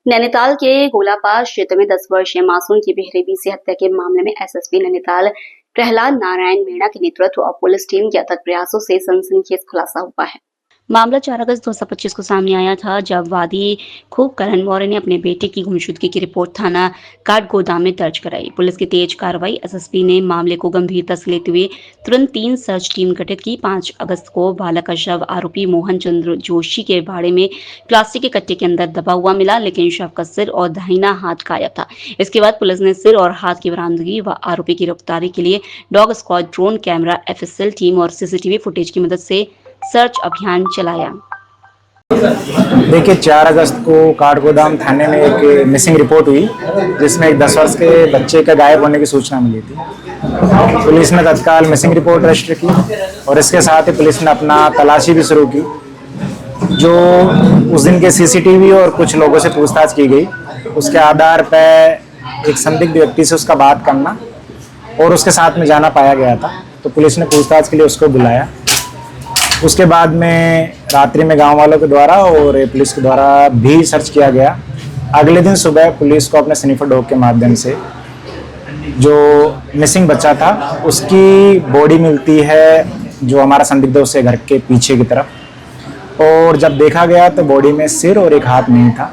नैनीताल के गोलापार क्षेत्र में 10 वर्षीय मासूम की बेरहमी से हत्या के मामले में एसएसपी नैनीताल प्रहलाद नारायण मीणा के नेतृत्व और पुलिस टीम के अथक प्रयासों से सनसनीखेज खुलासा हुआ है। मामला 4 अगस्त 2025 को सामने आया था, जब वादी खूब करण मौर्य ने अपने बेटे की गुमशुदगी की रिपोर्ट थाना काठगोदाम में दर्ज कराई। पुलिस की तेज कार्रवाई, एसएसपी ने मामले को गंभीरता से लेते हुए तुरंत 3 सर्च टीम गठित की। 5 अगस्त को बालक का शव आरोपी मोहन चंद्र जोशी के बाड़े में प्लास्टिक के कट्टे के अंदर दबा हुआ मिला, लेकिन शव का सिर और दाहिना हाथ गायब था। इसके बाद पुलिस ने सिर और हाथ की बरामदगी व आरोपी की गिरफ्तारी के लिए dog squad, drone camera, FSL team और सीसीटीवी फुटेज की मदद से सर्च अभियान चलाया। देखिए, 4 अगस्त को काठगोदाम थाने में एक मिसिंग रिपोर्ट हुई, जिसमें एक 10 वर्ष के बच्चे का गायब होने की सूचना मिली थी। पुलिस ने तत्काल मिसिंग रिपोर्ट रजिस्टर की और इसके साथ ही पुलिस ने अपना तलाशी भी शुरू की। जो उस दिन के सीसीटीवी और कुछ लोगों से पूछताछ की गई, उसके आधार पर एक संदिग्ध व्यक्ति से उसका बात करना और उसके साथ में जाना पाया गया था, तो पुलिस ने पूछताछ के लिए उसको बुलाया। उसके बाद में रात्रि में गांव वालों के द्वारा और पुलिस के द्वारा भी सर्च किया गया। अगले दिन सुबह पुलिस को अपने स्निफर डॉग के माध्यम से जो मिसिंग बच्चा था उसकी बॉडी मिलती है, जो हमारा संदिग्ध उसके घर के पीछे की तरफ, और जब देखा गया तो बॉडी में सिर और एक हाथ नहीं था।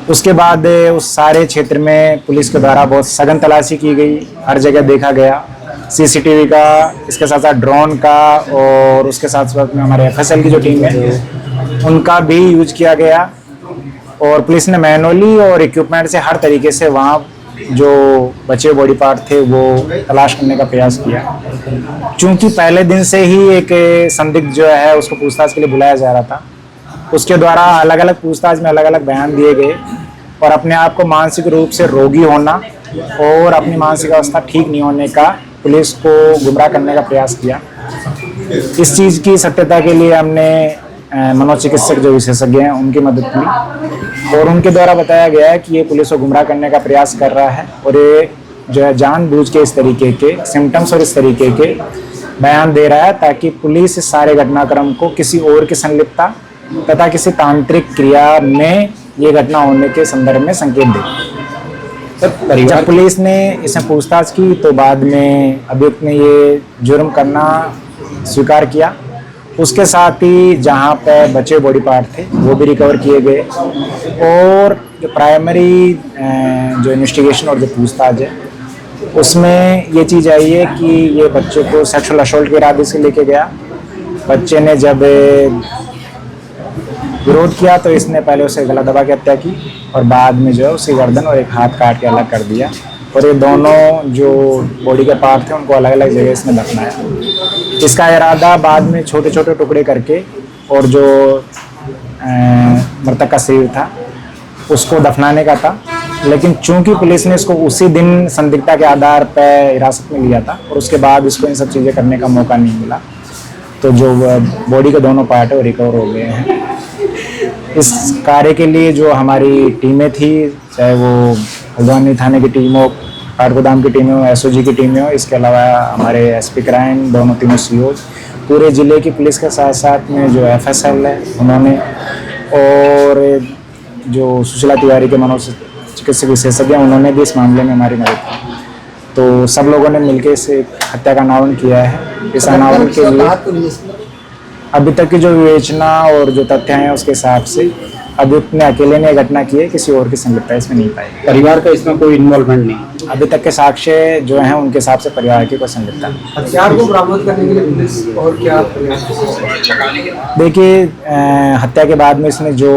उसके बाद उस सारे क्षेत्र में पुलिस के द्वारा बहुत सघन तलाशी की गई, हर जगह देखा गया, सीसीटीवी का, इसके साथ साथ ड्रोन का, और उसके साथ साथ में हमारे एफएसएल की जो टीम है उनका भी यूज किया गया। और पुलिस ने मैनुअली और इक्विपमेंट से हर तरीके से वहाँ जो बचे बॉडी पार्ट थे वो तलाश करने का प्रयास किया। चूँकि पहले दिन से ही एक संदिग्ध जो है उसको पूछताछ के लिए बुलाया जा रहा था, उसके द्वारा अलग अलग पूछताछ में अलग अलग बयान दिए गए और अपने आप को मानसिक रूप से रोगी होना और अपनी मानसिक अवस्था ठीक नहीं होने का पुलिस को गुमराह करने का प्रयास किया। इस चीज़ की सत्यता के लिए हमने मनोचिकित्सक जो विशेषज्ञ हैं उनकी मदद ली और उनके द्वारा बताया गया है कि ये पुलिस को गुमराह करने का प्रयास कर रहा है और ये जो है जानबूझ के इस तरीके के सिम्टम्स और इस तरीके के बयान दे रहा है ताकि पुलिस इस सारे घटनाक्रम को किसी और की संलिप्तता तथा किसी तांत्रिक क्रिया में ये घटना होने के संदर्भ में संकेत दे। जब पुलिस ने इसमें पूछताछ की तो बाद में अभियुक्त ने ये जुर्म करना स्वीकार किया। उसके साथ ही जहाँ पर बचे बॉडी पार्ट थे वो भी रिकवर किए गए और जो प्राइमरी जो इन्वेस्टिगेशन और जो पूछताछ है उसमें ये चीज़ आई है कि ये बच्चे को सेक्सुअल असॉल्ट के इरादे से लेके गया। बच्चे ने जब विरोध किया तो इसने पहले उसे गला दबा के हत्या की और बाद में जो है उसकी गर्दन और एक हाथ काट के अलग कर दिया और ये दोनों जो बॉडी के पार्ट थे उनको अलग अलग जगह इसने दफनाया। इसका इरादा बाद में छोटे छोटे टुकड़े करके और जो मृतक का शरीर था उसको दफनाने का था, लेकिन चूंकि पुलिस ने इसको उसी दिन संदिग्धता के आधार पर हिरासत में लिया था और उसके बाद इसको इन सब चीज़ें करने का मौका नहीं मिला, तो जो बॉडी के दोनों पार्ट है वो रिकवर हो गए हैं। इस कार्य के लिए जो हमारी टीमें थी, चाहे वो हल्द्वानी थाने की टीम हो, काठगोदाम की टीम हो, एसओजी की टीमें हो, इसके अलावा हमारे एसपी क्राइम दोनों तीनों सीओ, पूरे ज़िले की पुलिस के साथ साथ में जो एफएसएल है उन्होंने और जो सुशीला तिवारी के मनोचिकित्सक विशेषज्ञ उन्होंने भी इस मामले में हमारी मदद की। तो सब लोगों ने मिलकर इस हत्या का अनावरण किया है। इस अनावरण के लिए अभी तक की जो विवेचना और जो तथ्य हैं उसके हिसाब से अभियुक्त ने अकेले ने घटना की है, किसी और की संलिप्तता इसमें नहीं पाई। परिवार का इसमें कोई इन्वॉल्वमेंट नहीं? अभी तक के साक्ष्य जो हैं उनके हिसाब से परिवार की कोई संलिप्तता नहीं। हथियार को बरामद करने के लिए पुलिस और क्या प्रयास? देखिए, हत्या के बाद में इसने जो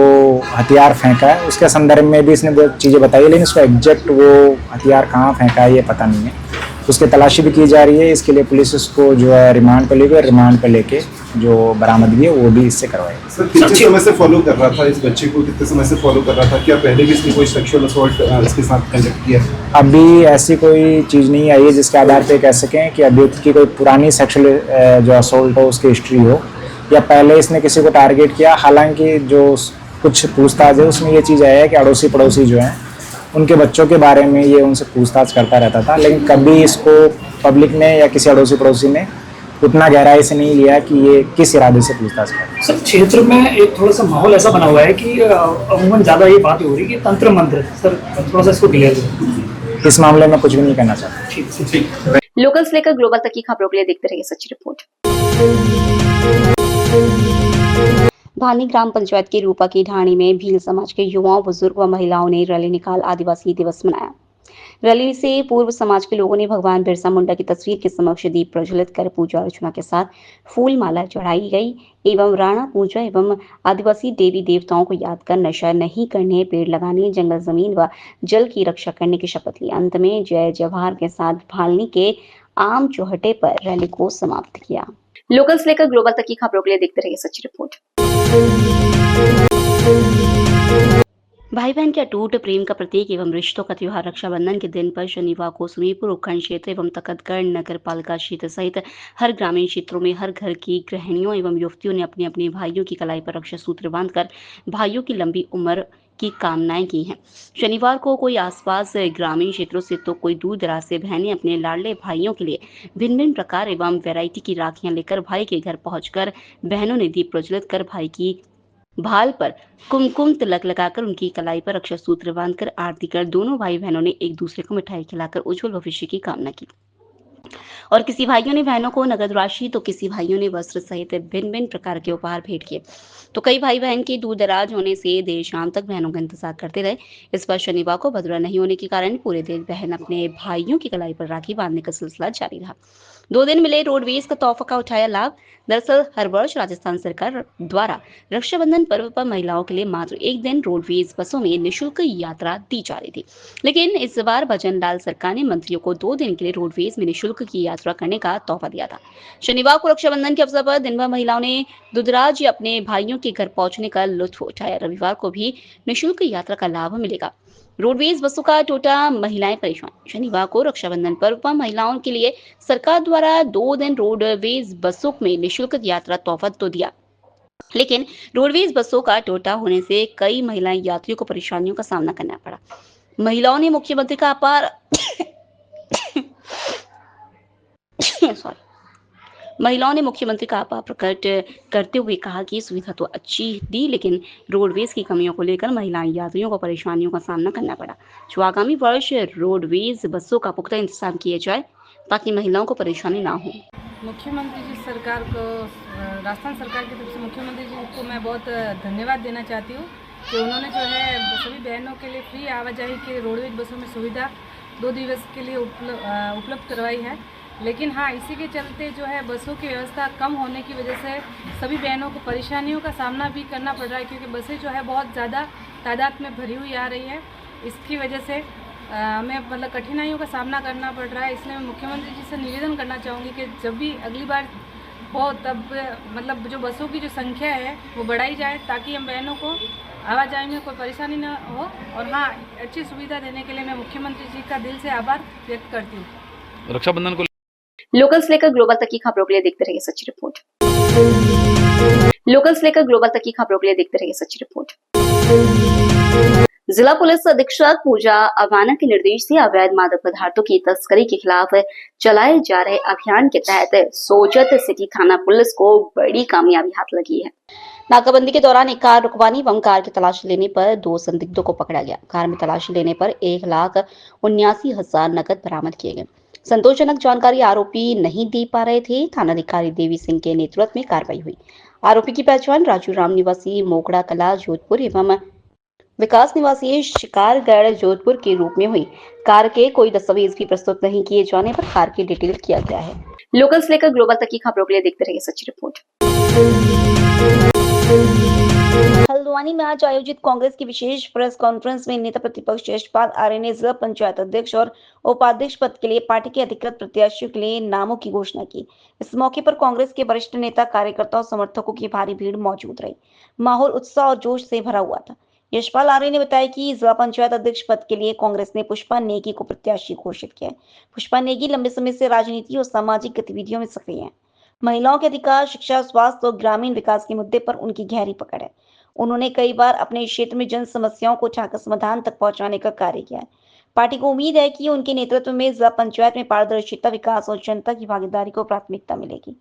हथियार फेंका है उसके संदर्भ में भी इसने बहुत चीज़ें बताई, लेकिन उसको एग्जैक्ट वो हथियार कहाँ फेंका है ये पता नहीं है। उसकी तलाशी भी की जा रही है। इसके लिए पुलिस उसको जो है रिमांड पर लेकर रिमांड पर लेके जो बरामदगी है वो भी इससे करवाएगी। सर, कितने समय से फॉलो कर रहा था इस बच्चे को? कितने समय से फॉलो कर रहा था? क्या पहले भी इसने कोई सेक्सुअल असॉल्ट इसके साथ कंडक्ट किया? अभी ऐसी कोई चीज़ नहीं आई है जिसके आधार पे कह सकें कि अभियुक्त की कोई पुरानी सेक्सुअल जो असॉल्ट हो उसकी हिस्ट्री हो या पहले इसने किसी को टारगेट किया। हालांकि जो कुछ पूछताछ है उसमें ये चीज़ आई है कि अड़ोसी पड़ोसी जो हैं उनके बच्चों के बारे में ये उनसे पूछताछ करता रहता था, लेकिन कभी इसको पब्लिक ने या किसी अड़ोसी पड़ोसी ने उतना गहराई से नहीं लिया कि ये किस इरादे से पूछताछ कर रहे हैं। सर क्षेत्र में एक थोड़ा सा माहौल ऐसा बना हुआ है कि अमूमन ज़्यादा ये बात हो रही है कि तंत्र मंत्र। सर थोड़ा सा इसको क्लियर करें। इस मामले में कुछ भी नहीं कहना चाहता। ठीक। लोकल से लेकर ग्लोबल तक की खबरों के लिए देखते रहिए सच रिपोर्ट। धानी ग्राम पंचायत के रूपा की ढाणी में भील समाज के युवाओं, बुजुर्ग व महिलाओं ने रैली निकाल आदिवासी दिवस मनाया। रैली से पूर्व समाज के लोगों ने भगवान बिरसा मुंडा की तस्वीर के समक्ष दीप प्रज्वलित कर पूजा अर्चना के साथ फूल माला चढ़ाई गई एवं राणा पूजा एवं आदिवासी देवी देवताओं को याद कर नशा नहीं करने, पेड़ लगाने, जंगल जमीन व जल की रक्षा करने की शपथ ली। अंत में जय जवाहर के साथ भालनी के आम चौहटे पर रैली को समाप्त किया। लोकल से लेकर ग्लोबल तक की खबरों के लिए देखते रहिए सच रिपोर्ट। भाई बहन के अटूट प्रेम का प्रतीक एवं रिश्तों का त्योहार रक्षाबंधन के दिन पर शनिवार को सुमीरपुर उपखंड क्षेत्र एवं तकतगढ़ नगर पालिका क्षेत्र सहित हर ग्रामीण क्षेत्रों में हर घर की गृहिणियों एवं युवतियों ने अपने अपने भाइयों की कलाई पर रक्षा सूत्र बांधकर भाइयों की लंबी उम्र की कामनाएं की हैं। शनिवार को कोई आसपास ग्रामीण क्षेत्रों से तो कोई दूर दराज से बहनें अपने लाडले भाइयों के लिए भिन्न भिन्न प्रकार एवं वैरायटी की राखियां लेकर भाई के घर पहुंचकर बहनों ने दीप प्रज्वलित कर भाई की भाल पर कुमकुम तिलक लगाकर उनकी कलाई पर रक्षा सूत्र बांधकर आरती कर दोनों भाई बहनों ने एक दूसरे को मिठाई खिलाकर उज्जवल भविष्य की कामना की। और किसी भाइयों ने बहनों को नगद राशि तो किसी भाइयों ने वस्त्र सहित भिन्न भिन्न प्रकार के उपहार भेंट किए। तो कई भाई बहन के दूर दराज होने से देर शाम तक बहनों का इंतजार करते रहे। इस पर शनिवार को भदौरा नहीं होने के कारण पूरे दिन बहन अपने भाइयों की कलाई पर राखी बांधने का सिलसिला जारी रहा। 2 दिन मिले रोडवेज का तोहफा का उठाया लाभ। दरअसल हर वर्ष राजस्थान सरकार द्वारा रक्षाबंधन पर्व पर महिलाओं के लिए मात्र 1 दिन रोडवेज बसों में निःशुल्क यात्रा दी जा रही थी, लेकिन इस बार भजन लाल सरकार ने मंत्रियों को 2 दिन के लिए रोडवेज में निःशुल्क की यात्रा करने का तोहफा दिया था। शनिवार को रक्षाबंधन के अवसर पर दिन भर महिलाओं ने दूरदराज अपने भाइयों के घर पहुंचने का लुत्फ उठाया। रविवार को भी निःशुल्क यात्रा का लाभ मिलेगा। रोडवेज बसों का टोटा महिलाएं परेशान। शनिवार को रक्षाबंधन पर्व पर महिलाओं के लिए सरकार द्वारा 2 दिन रोडवेज बसों में निःशुल्क यात्रा तोहफा तो दिया, लेकिन रोडवेज बसों का टोटा होने से कई महिला यात्रियों को परेशानियों का सामना करना पड़ा। महिलाओं ने मुख्यमंत्री का आभार महिलाओं ने मुख्यमंत्री का आभार प्रकट करते हुए कहा कि सुविधा तो अच्छी दी, लेकिन रोडवेज की कमियों को लेकर महिला यात्रियों को परेशानियों का सामना करना पड़ा। जो आगामी वर्ष रोडवेज बसों का पुख्ता इंतजाम किया जाए ताकि महिलाओं को परेशानी ना हो। मुख्यमंत्री जी सरकार को, राजस्थान सरकार की तरफ से मुख्यमंत्री जी को मैं बहुत धन्यवाद देना चाहती हूँ कि उन्होंने जो है सभी बहनों के लिए फ्री आवाजाही की रोडवेज बसों में सुविधा 2 दिवस के लिए उपलब्ध करवाई है। लेकिन हाँ, इसी के चलते जो है बसों की व्यवस्था कम होने की वजह से सभी बहनों को परेशानियों का सामना भी करना पड़ रहा है, क्योंकि बसें जो है बहुत ज़्यादा तादाद में भरी हुई आ रही है। इसकी वजह से हमें मतलब कठिनाइयों का सामना करना पड़ रहा है। इसलिए मैं मुख्यमंत्री जी से निवेदन करना चाहूँगी कि जब भी अगली बार हो तब मतलब जो बसों की जो संख्या है वो बढ़ाई जाए, ताकि हम बहनों को आवाजाही में कोई परेशानी न हो। और हाँ, अच्छी सुविधा देने के लिए मैं मुख्यमंत्री जी का दिल से आभार व्यक्त करती हूँ। रक्षाबंधन को लोकल से लेकर ग्लोबल तक की खबरों के लिए देखते रहिए सच रिपोर्ट। लोकल से लेकर ग्लोबल तक की खबरों के लिए देखते रहिए सच रिपोर्ट। जिला पुलिस अधीक्षक पूजा अवाना के निर्देश से अवैध मादक पदार्थों की तस्करी के खिलाफ चलाए जा रहे अभियान के तहत सोजत सिटी थाना पुलिस को बड़ी कामयाबी हाथ लगी है। नाकाबंदी के दौरान एक कार रुकवानी एवं कार की तलाशी लेने पर 2 संदिग्धों को पकड़ा गया। कार में तलाशी लेने पर 1,79,000 नकद बरामद किए गए। संतोषजनक जानकारी आरोपी नहीं दे पा रहे थे। थानाधिकारी देवी सिंह के नेतृत्व में कार्रवाई हुई। आरोपी की पहचान राजू राम निवासी मोगड़ा कला जोधपुर एवं विकास निवासी शिकारगढ़ जोधपुर के रूप में हुई। कार के कोई दस्तावेज भी प्रस्तुत नहीं किए जाने पर कार की डिटेल किया गया है। लोकल से लेकर ग्लोबल तक की खबरों के लिए देखते रहिए सच रिपोर्ट। हल्द्वानी में आज आयोजित कांग्रेस की विशेष प्रेस कॉन्फ्रेंस में नेता प्रतिपक्ष यशपाल आर्य ने जिला पंचायत अध्यक्ष और उपाध्यक्ष पद के लिए पार्टी के अधिकृत प्रत्याशियों के लिए नामों की घोषणा की। इस मौके पर कांग्रेस के वरिष्ठ नेता, कार्यकर्ताओं, समर्थकों की भारी भीड़ मौजूद रही। माहौल उत्साह और जोश से भरा हुआ था। यशपाल आर्य ने बताया कि जिला पंचायत अध्यक्ष पद के लिए कांग्रेस ने पुष्पा नेगी को प्रत्याशी घोषित किया है। पुष्पा नेगी लंबे समय से राजनीति और सामाजिक गतिविधियों में सक्रिय हैं। महिलाओं के अधिकार, शिक्षा, स्वास्थ्य और ग्रामीण विकास के मुद्दे पर उनकी गहरी पकड़ है। उन्होंने कई बार अपने क्षेत्र में जन समस्याओं को उठाकर समाधान तक पहुंचाने का कार्य किया है। पार्टी को उम्मीद है कि उनके नेतृत्व में जिला पंचायत में पारदर्शिता, विकास और जनता की भागीदारी को प्राथमिकता मिलेगी।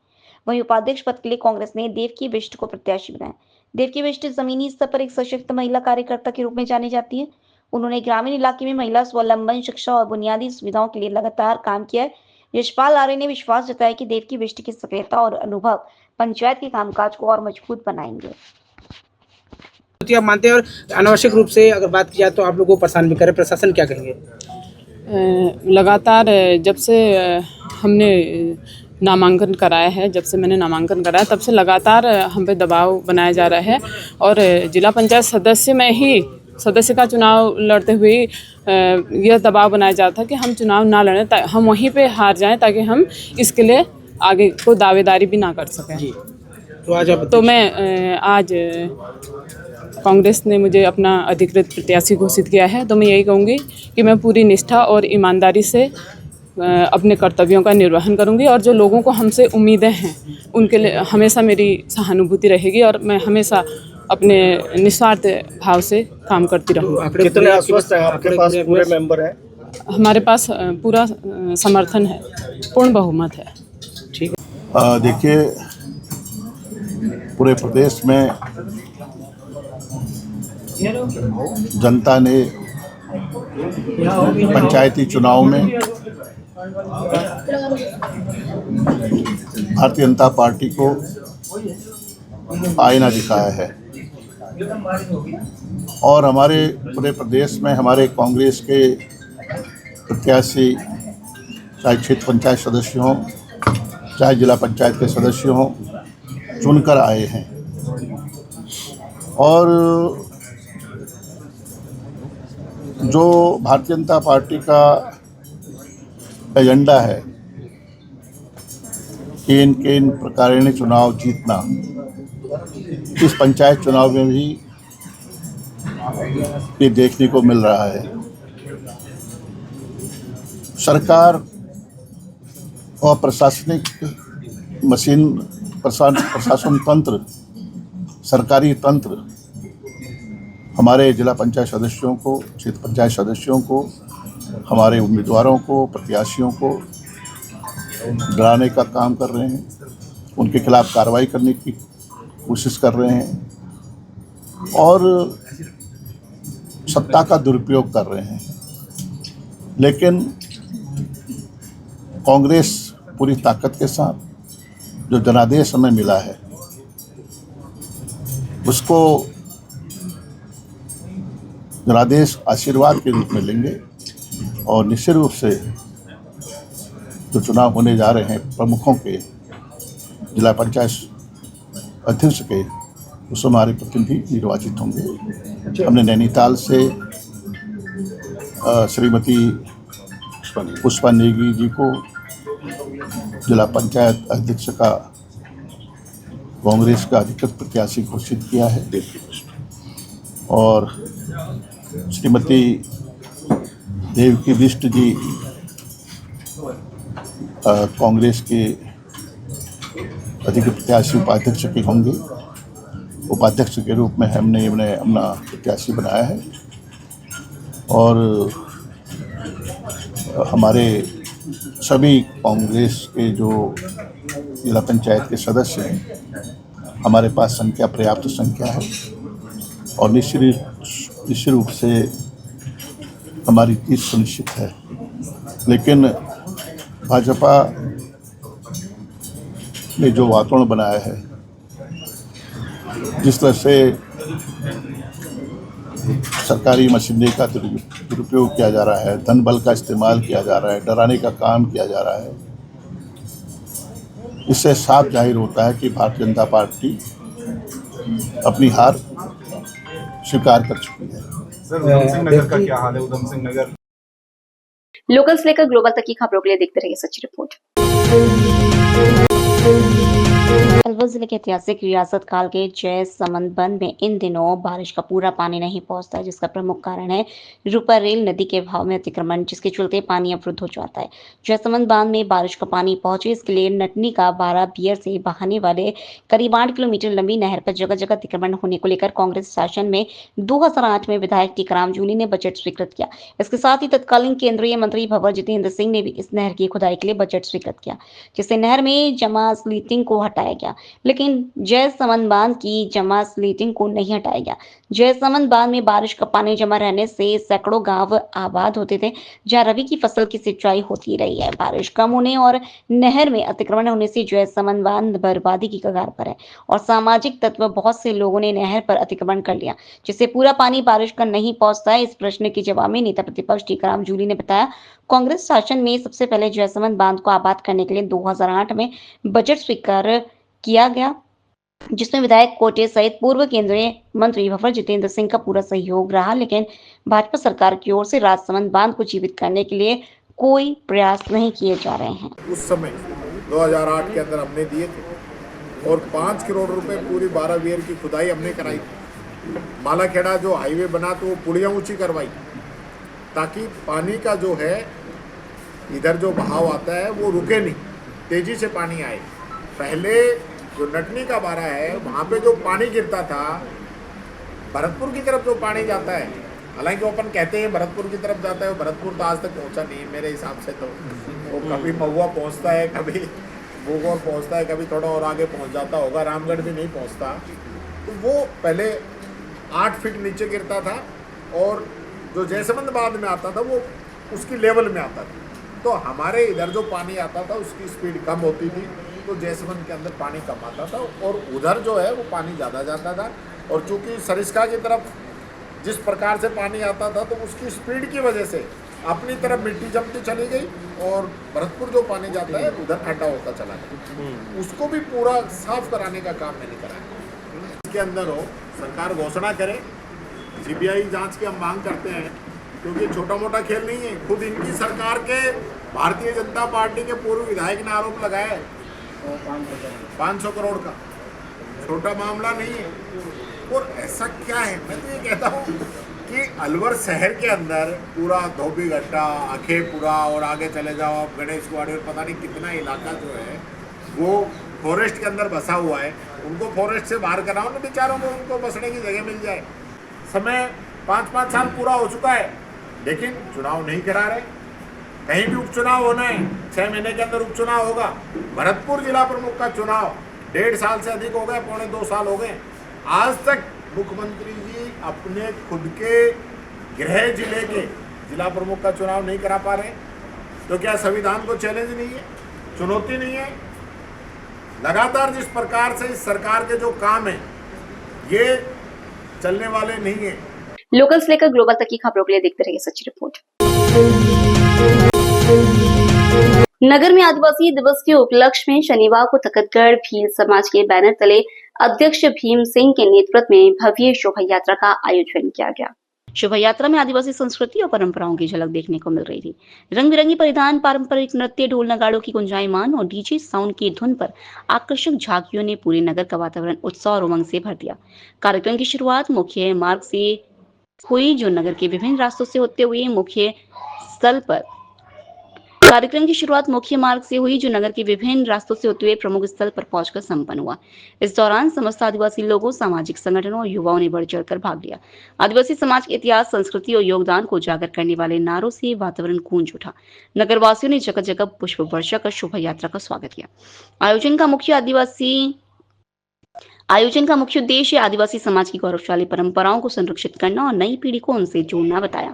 वहीं उपाध्यक्ष पद के लिए कांग्रेस ने देवकी बिष्ट को प्रत्याशी बनाया। देवकी बिष्ट जमीनी स्तर पर एक सशक्त महिला कार्यकर्ता के रूप में जानी जाती है। उन्होंने ग्रामीण इलाके में महिला स्वावलंबन, शिक्षा और बुनियादी सुविधाओं के लिए लगातार काम किया है। यशपाल आर्य ने विश्वास जताया कि देवकी बिष्ट की सक्रियता और अनुभव पंचायत के कामकाज को और मजबूत बनाएंगे। आप मानते हैं, और अनावश्यक रूप से अगर बात की जाए तो आप लोगों को परेशान भी करे, प्रशासन क्या कहेंगे? लगातार जब से हमने नामांकन कराया है, जब से मैंने नामांकन कराया तब से लगातार हम पे दबाव बनाया जा रहा है और जिला पंचायत सदस्य में ही सदस्य का चुनाव लड़ते हुए यह दबाव बनाया जाता था कि हम चुनाव ना लड़ें, हम वहीं पे हार जाएं ताकि हम इसके लिए आगे को दावेदारी भी ना कर सकें। तो मैं आज कांग्रेस ने मुझे अपना अधिकृत प्रत्याशी घोषित किया है, तो मैं यही कहूँगी कि मैं पूरी निष्ठा और ईमानदारी से अपने कर्तव्यों का निर्वहन करूँगी और जो लोगों को हमसे उम्मीदें हैं उनके लिए हमेशा मेरी सहानुभूति रहेगी और मैं हमेशा अपने निस्वार्थ भाव से काम करती रहूँगी। कितने आश्वस्त हैं? आपके पास पूरे मेंबर हैं? हमारे पास पूरा समर्थन है, पूर्ण बहुमत है। ठीक है। देखिए, पूरे प्रदेश में जनता ने पंचायती चुनाव में भारतीय जनता पार्टी को आईना दिखाया है और हमारे पूरे प्रदेश में हमारे कांग्रेस के प्रत्याशी, चाहे क्षेत्र पंचायत सदस्य हों, चाहे जिला पंचायत के सदस्य हों, चुनकर आए हैं और जो भारतीय जनता पार्टी का एजेंडा है कि इन प्रकारेण चुनाव जीतना, इस पंचायत चुनाव में भी ये देखने को मिल रहा है। सरकार और प्रशासनिक मशीन, प्रशासन तंत्र, सरकारी तंत्र हमारे जिला पंचायत सदस्यों को, क्षेत्र पंचायत सदस्यों को, हमारे उम्मीदवारों को, प्रत्याशियों को डराने का काम कर रहे हैं, उनके खिलाफ कार्रवाई करने की कोशिश कर रहे हैं और सत्ता का दुरुपयोग कर रहे हैं। लेकिन कांग्रेस पूरी ताकत के साथ जो जनादेश हमें मिला है उसको जनादेश आशीर्वाद के रूप में लेंगे और निश्चित रूप से जो चुनाव होने जा रहे हैं प्रमुखों के, जिला पंचायत अध्यक्ष के, उसमें हमारे प्रतिनिधि निर्वाचित होंगे। हमने नैनीताल से श्रीमती पुष्पा नेगी जी को जिला पंचायत अध्यक्ष का कांग्रेस का अधिकृत प्रत्याशी घोषित किया है और श्रीमती देवकी बिष्ट जी कांग्रेस के अधिकृत प्रत्याशी उपाध्यक्ष के होंगे। उपाध्यक्ष के रूप में हमने अपना प्रत्याशी बनाया है और हमारे सभी कांग्रेस के जो जिला पंचायत के सदस्य हैं, हमारे पास संख्या पर्याप्त संख्या है और निश्चित रूप से हमारी जीत सुनिश्चित है। लेकिन भाजपा ने जो वातावरण बनाया है, जिस तरह से सरकारी मशीनरी का दुरुपयोग किया जा रहा है, धन बल का इस्तेमाल किया जा रहा है, डराने का काम किया जा रहा है, इससे साफ जाहिर होता है कि भारतीय जनता पार्टी अपनी हार स्वीकार कर चुकी है। सर, उधम सिंह नगर का क्या हाल है? उधम सिंह नगर लोकल से लेकर ग्लोबल तक की खबरों के लिए देखते रहिए सच रिपोर्ट। अलवर जिले के ऐतिहासिक रियासत काल के जयसमंद बंद में इन दिनों बारिश का पूरा पानी नहीं पहुंचता, जिसका प्रमुख कारण है रूपारेल नदी के बहाव में अतिक्रमण, जिसके चलते पानी अवरुद्ध हो जाता है। जयसमंद बांध में बारिश का पानी पहुंचे, इसके लिए नटनी का 12 बियर से बहाने वाले करीब 8 किलोमीटर लंबी नहर पर जगह जगह अतिक्रमण होने को लेकर कांग्रेस शासन में 2008 में विधायक टीकाराम जूली ने बजट स्वीकृत किया। इसके साथ ही तत्कालीन केंद्रीय मंत्री भंवर जितेंद्र सिंह ने भी इस नहर की खुदाई के लिए बजट स्वीकृत किया, जिससे नहर में जमा स्लीटिंग को हटाया गया, लेकिन जयसमंद बांध की जमा स्लीटिंग को नहीं हटाया गया। जयसमंद बांध में बारिश का पानी जमा रहने से सैकड़ों गांव आबाद होते थे, जहां रबी की फसल की सिंचाई होती रही है। बारिश कम होने और नहर में अतिक्रमण होने से जयसमंद बांध बर्बादी की कगार पर है और सामाजिक तत्व बहुत से लोगों ने नहर पर अतिक्रमण कर लिया, जिससे पूरा पानी बारिश का नहीं पहुंचता है। इस प्रश्न के जवाब में नेता प्रतिपक्ष टीकाराम जूली ने बताया, कांग्रेस शासन में सबसे पहले जयसमंद बांध को आबाद करने के लिए 2008 में बजट स्वीकार किया गया, जिसमें विधायक कोटे सहित पूर्व केंद्रीय मंत्री भंवर जितेंद्र सिंह का पूरा सहयोग रहा, लेकिन भाजपा सरकार की ओर से राजसमंद बांध को जीवित करने के लिए कोई प्रयास नहीं किए जा रहे हैं। उस समय 2008 के अंदर हमने दिए थे और 5 करोड़ रुपए पूरी 12 बियर की खुदाई हमने कराई थी। मालाखेड़ा जो हाईवे बना तो वो पुलियाँ ऊंची करवाई ताकि पानी का जो है इधर जो बहाव आता है वो रुके नहीं, तेजी से पानी आए। पहले जो नटनी का 12 है वहाँ पे जो पानी गिरता था, भरतपुर की तरफ जो पानी जाता है, हालांकि वो अपन कहते हैं भरतपुर की तरफ जाता है, भरतपुर तो आज तक पहुँचा नहीं मेरे हिसाब से। तो वो कभी महुआ पहुँचता है, कभी भोगौर पहुँचता है, कभी थोड़ा और आगे पहुँच जाता होगा, रामगढ़ भी नहीं पहुँचता। तो वो पहले 8 फीट नीचे गिरता था और जो जयसमंद बांध में आता था वो उसकी लेवल में आता था। तो हमारे इधर जो पानी आता था उसकी स्पीड कम होती थी, तो जयसमंद के अंदर पानी कम आता था और उधर जो है वो पानी ज़्यादा जाता था। और चूँकि सरिस्का की तरफ जिस प्रकार से पानी आता था तो उसकी स्पीड की वजह से अपनी तरफ मिट्टी जमती चली गई और भरतपुर जो पानी जाता है उधर खड्डा होता चला गया। उसको भी पूरा साफ कराने का काम मैंने कराया। इसके अंदर हो सरकार घोषणा करे, सीबीआई जांच की हम मांग करते हैं, क्योंकि छोटा मोटा खेल नहीं है। खुद इनकी सरकार के भारतीय जनता पार्टी के पूर्व विधायक ने आरोप लगाया है 500 करोड़ का, छोटा मामला नहीं है। और ऐसा क्या है, मैं तो ये कहता हूँ कि अलवर शहर के अंदर पूरा धोबी घट्टा, अखेपुरा और आगे चले जाओ आप गणेशवाड़ी और पता नहीं कितना इलाका जो है वो फॉरेस्ट के अंदर बसा हुआ है। उनको फॉरेस्ट से बाहर कराओ ना बेचारों को, उनको बसने की जगह मिल जाए। समय 5-5 साल पूरा हो चुका है, लेकिन चुनाव नहीं करा रहे। कहीं भी उपचुनाव होना है 6 महीने के अंदर उपचुनाव होगा। भरतपुर जिला प्रमुख का चुनाव 1.5 साल से अधिक हो गए, 2.25 साल हो गए। आज तक मुख्यमंत्री जी अपने खुद के गृह जिले के जिला प्रमुख का चुनाव नहीं करा पा रहे। तो क्या संविधान को चैलेंज नहीं है, चुनौती नहीं है? लगातार जिस प्रकार से इस सरकार के जो काम है ये चलने वाले नहीं है। लोकल से लेकर ग्लोबल तक की खबरों के लिए देखते रहिए सच रिपोर्ट। नगर में आदिवासी दिवस के उपलक्ष्य में शनिवार को तखतगढ़ भील समाज के बैनर तले अध्यक्ष भीम सिंह के नेतृत्व में भव्य शोभा यात्रा का आयोजन किया गया। शोभा यात्रा में आदिवासी संस्कृति और परंपराओं की झलक देखने को मिल रही थी। रंग बिरंगी परिधान, पारंपरिक नृत्य, ढोल नगाड़ों की गुंजायमान और डीजे साउंड की धुन पर आकर्षक झांकियों ने पूरे नगर का वातावरण उत्साह और उमंग से भर दिया। कार्यक्रम की शुरुआत मुख्य मार्ग से हुई, जो नगर के विभिन्न रास्तों से होते हुए मुख्य स्थल पर प्रमुख स्थल पर पहुंचकर संपन्न हुआ। इस दौरान समस्त आदिवासी लोगों, सामाजिक संगठनों और युवाओं ने बढ़ चढ़कर भाग लिया। आदिवासी समाज के इतिहास, संस्कृति और योगदान को उजागर करने वाले नारों से वातावरण गूंज उठा। नगरवासियों ने जगह जगह पुष्प वर्षा कर शोभा यात्रा का स्वागत किया। आयोजन का मुख्य उद्देश्य आदिवासी समाज की गौरवशाली परंपराओं को संरक्षित करना और नई पीढ़ी को उनसे जोड़ना बताया।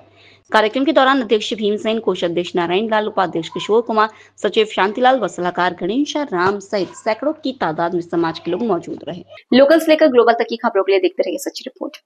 कार्यक्रम के दौरान अध्यक्ष भीमसेन, कोषाध्यक्ष नारायण लाल, उपाध्यक्ष किशोर कुमार, सचिव शांतिलाल व सलाहकार गणेश राम सहित सैकड़ों की तादाद में समाज के लोग मौजूद रहे। लोकल से लेकर ग्लोबल तक की खबरों के लिए देखते रहिए सच रिपोर्ट।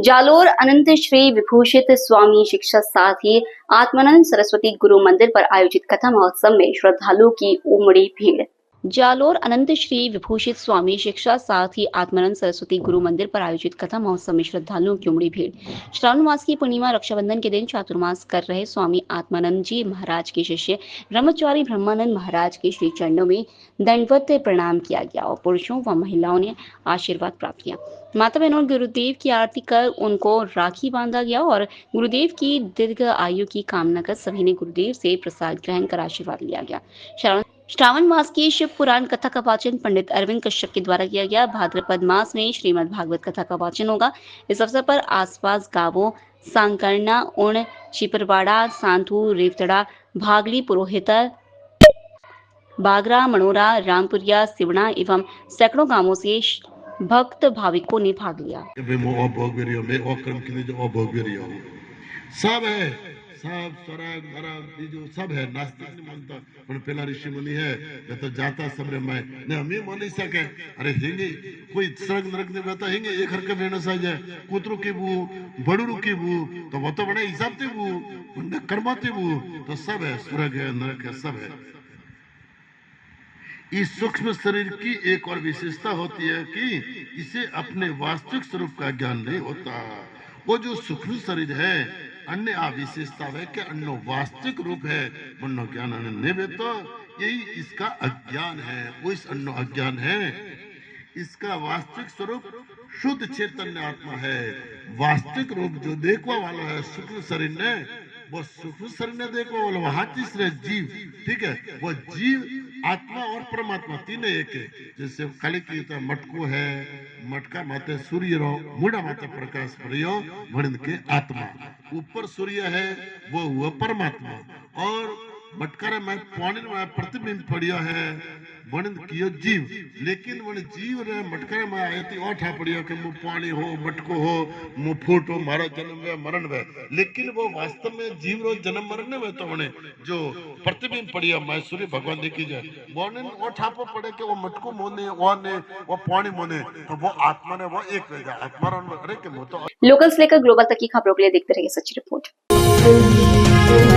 जालोर अनंत श्री विभूषित स्वामी शिक्षा साथी आत्मानंद सरस्वती गुरु मंदिर पर आयोजित कथा महोत्सव में श्रद्धालुओं की उमड़ी भीड़। जालोर अनंत श्री विभूषित स्वामी शिक्षा साथ ही आत्मानंद सरस्वती गुरु मंदिर पर आयोजित कथा महोत्सव में श्रद्धालुओं की उमड़ी भीड़। श्रावण मास की पूर्णिमा रक्षाबंधन के दिन चातुर्मास कर रहे स्वामी आत्मानंद जी महाराज के शिष्य ब्रह्मचारी ब्रह्मानंद महाराज के श्री चरणों में दंडवत प्रणाम किया गया और पुरुषों व महिलाओं ने आशीर्वाद प्राप्त किया। माता बहनों गुरुदेव की आरती कर उनको राखी बांधा गया और गुरुदेव की दीर्घ आयु की कामना कर सभी ने गुरुदेव से प्रसाद ग्रहण कर आशीर्वाद लिया गया। श्रावण मास की शिव पुराण कथा का वाचन पंडित अरविंद कश्यप के द्वारा किया गया। भाद्रपद मास में श्रीमद् भागवत कथा का वाचन होगा। इस अवसर पर आसपास गांवों सांकरना, उण, चिपरवाड़ा, सांथू, रेवतड़ा, भागली, पुरोहिता, बागरा, मनोरा, रामपुरिया, सिवना एवं सैकड़ों गांवों से भक्त भाविकों ने भाग लिया। सब है, सब स्वराग भरा जो सब है, नास्तिक नहीं मानता पण पेला ऋषि मुनि है ये तो जाता सबरे मैं ने हमें मानी सके। अरे हिंगे कोई स्वर्ग नरक ने बता हिंगे एक हर के बेनो सा जाए कुतरू की बू बड़ू की बू तो वो तो बड़े हिसाब से बू उनने कर्माते बू तो सब है, स्वर्ग है नरक है सब है। इस सूक्ष्म शरीर की एक और विशेषता होती है कि इसे अपने वास्तविक स्वरूप का ज्ञान नहीं होता। वो जो सूक्ष्म शरीर है अन्य विशेषता है कि अन्य वास्तविक रूप है मनो ज्ञान नहीं तो यही इसका अज्ञान है। वो इस अन्य अज्ञान है। इसका वास्तविक स्वरूप शुद्ध चैतन्य आत्मा है। वास्तविक रूप जो देखवा वाला है सूक्ष्म शरीर ने, वो सूक्ष्म शरीर ने देखवा वाला वहां तीसरे जीव, ठीक है, वो जीव आत्मा और परमात्मा तीन एक है। जैसे खाली की मटको है, मटका माते सूर्य रो मुड़ा माते प्रकाश पड़ियो भणिन के आत्मा, ऊपर सूर्य है वो हुआ परमात्मा और मटका में पानी में प्रतिबिंब पड़ियो है भणिन कियो जीव। लेकिन वो जीव रे मटका में आए थी और ठा पड़ियो कि मु पानी हो, मटको हो, मु फूट हो, मारा जन्म वे मरण वे। लेकिन वो वास्तव में जीव रो जन्म मरण वे तो उन्हें जो प्रतिबिंब पड़ियो मैं सूर्य भगवान देखी जाए बोने वो ठापो पड़े कि वो मटको मोने वो पानी मोने तो वो आत्मा ने वो एक रह जाए आत्मा रो। अरे कि वो तो लोकल से लेकर ग्लोबल तक की खबरों के लिए देखते रहिए सच्ची रिपोर्ट।